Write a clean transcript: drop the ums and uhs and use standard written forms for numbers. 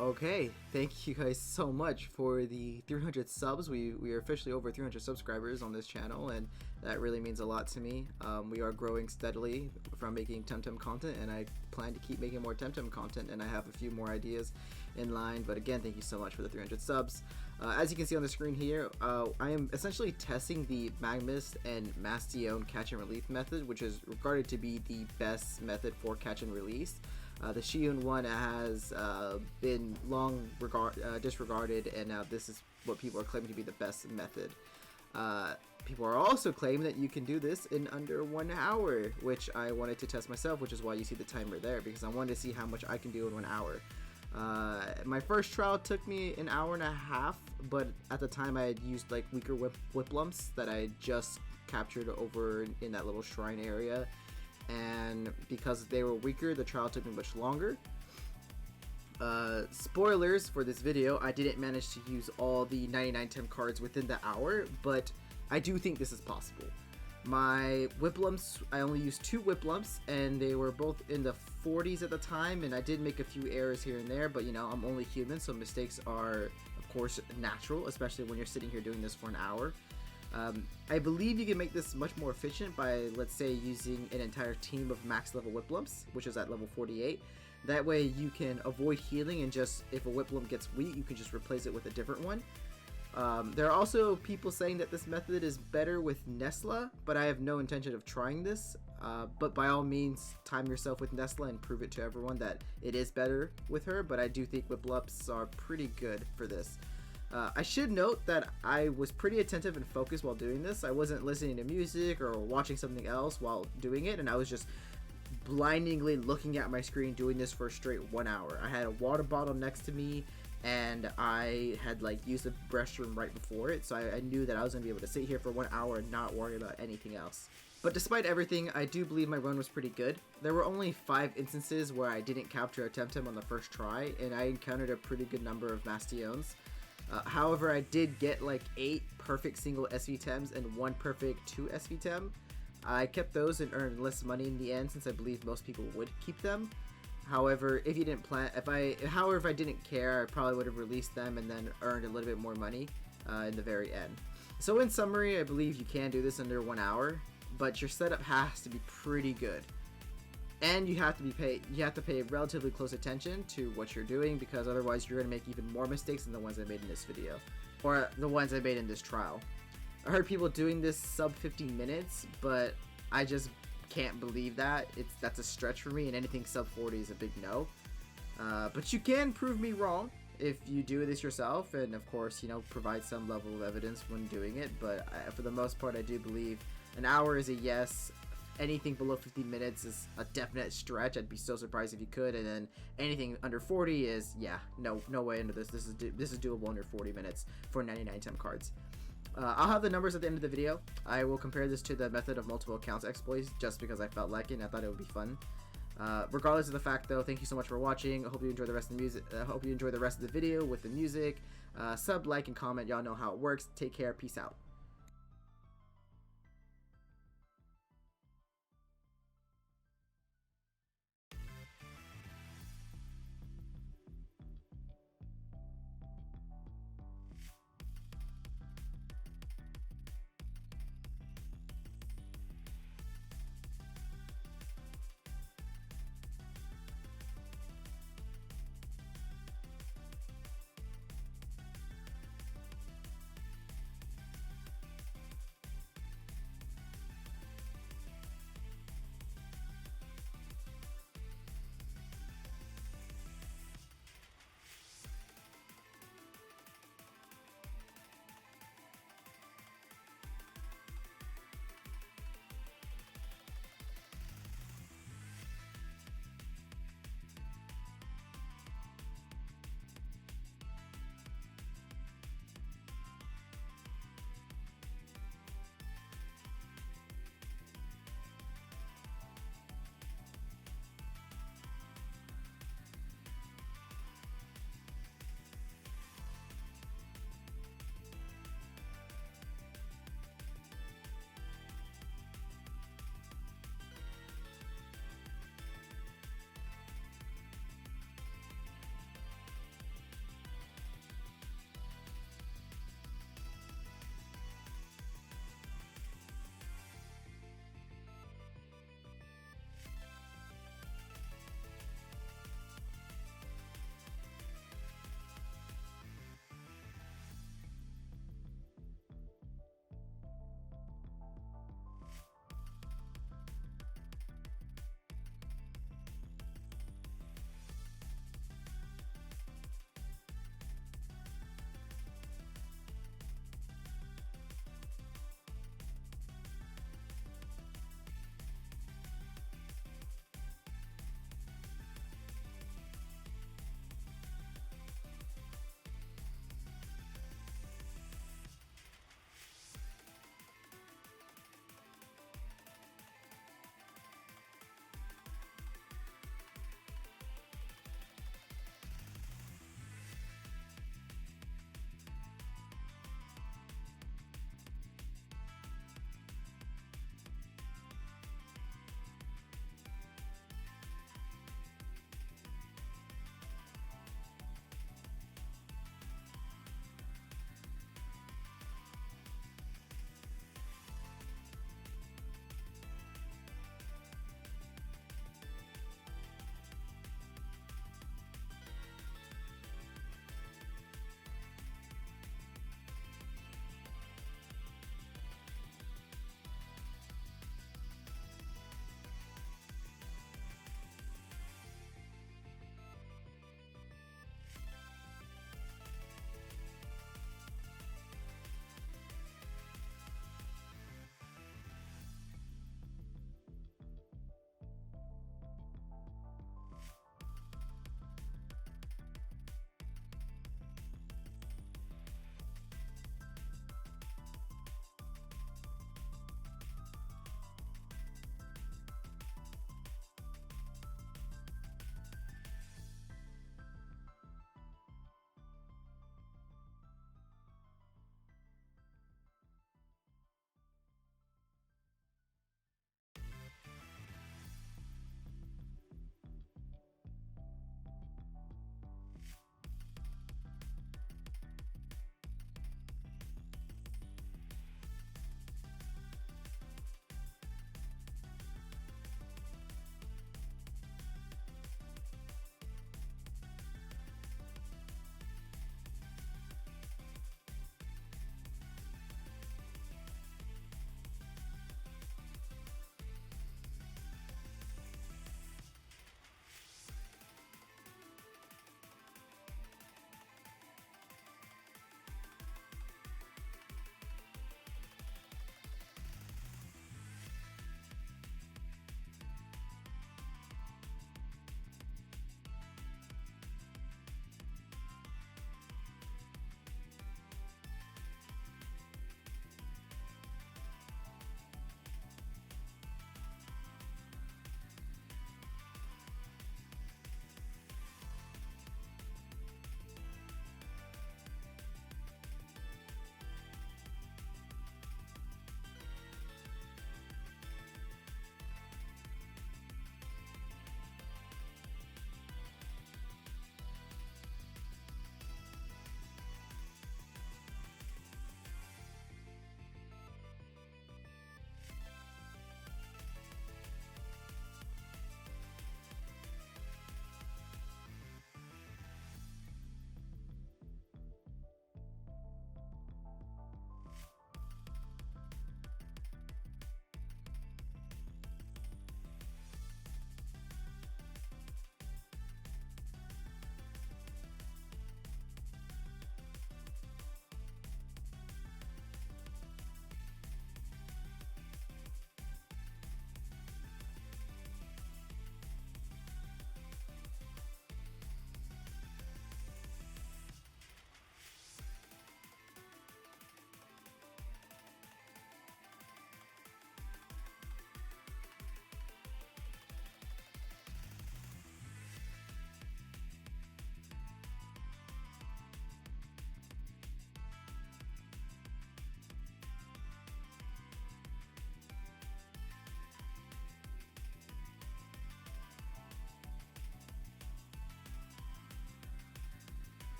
Okay, thank you guys so much for the 300 subs. We are officially over 300 subscribers on this channel, and that really means a lot to me. We are growing steadily from making TemTem content, and I plan to keep making more TemTem content, and I have a few more ideas in line. But again, thank you so much for the 300 subs. As you can see on the screen here, I am essentially testing the Magmis and Mastion catch and release method, which is regarded to be the best method for catch and release. The Shiun one has been long disregarded, and now this is what people are claiming to be the best method. People are also claiming that you can do this in under 1 hour, which I wanted to test myself, which is why you see the timer there, because I wanted to see how much I can do in 1 hour. My first trial took me an hour and a half, but at the time I had used like weaker whip lumps that I just captured over in that little shrine area, and because they were weaker, the trial took me much longer. Spoilers for this video, I didn't manage to use all the 99 TemTem cards within the hour, but I do think this is possible. My whip lumps, I only used 2 whip lumps, and they were both in the 40s at the time, and I did make a few errors here and there, but you know, I'm only human, so mistakes are of course natural, especially when you're sitting here doing this for an hour. I believe you can make this much more efficient by, let's say, using an entire team of max level whip lumps, which is at level 48. That way you can avoid healing, and just if a whip lump gets weak, you can just replace it with a different one. There are also people saying that this method is better with Nesla, but I have no intention of trying this. But by all means, time yourself with Nesla and prove it to everyone that it is better with her, but I do think whip lumps are pretty good for this. I should note that I was pretty attentive and focused while doing this. I wasn't listening to music or watching something else while doing it, and I was just blindingly looking at my screen doing this for a straight 1 hour. I had a water bottle next to me, and I had like used the restroom right before it, so I knew that I was going to be able to sit here for 1 hour and not worry about anything else. But despite everything, I do believe my run was pretty good. There were only 5 instances where I didn't capture a TemTem on the first try, and I encountered a pretty good number of Mastions. However, I did get like 8 perfect single SVTems and 1 perfect 2 SVTem. I kept those and earned less money in the end, since I believe most people would keep them. However, if you didn't plan, if I didn't care, I probably would have released them and then earned a little bit more money in the very end. So in summary, I believe you can do this under 1 hour, but your setup has to be pretty good. And you have to pay relatively close attention to what you're doing, because otherwise you're going to make even more mistakes than the ones I made in this video, or the ones I made in this trial. I heard people doing this sub 15 minutes, but I just can't believe that. That's a stretch for me, and anything sub 40 is a big no. But you can prove me wrong if you do this yourself, and of course, you know, provide some level of evidence when doing it. But for the most part, I do believe an hour is a yes. Anything below 15 minutes is a definite stretch. I'd be so surprised if you could. And then anything under 40 is, yeah, no way into this. This is doable under 40 minutes for 99 TemTem cards. I'll have the numbers at the end of the video. I will compare this to the method of multiple accounts exploits, just because I felt like it and I thought it would be fun. Regardless of the fact, though, thank you so much for watching. I hope you enjoy the rest of the music. I hope you enjoy the rest of the video with the music. Sub, like, and comment. Y'all know how it works. Take care. Peace out.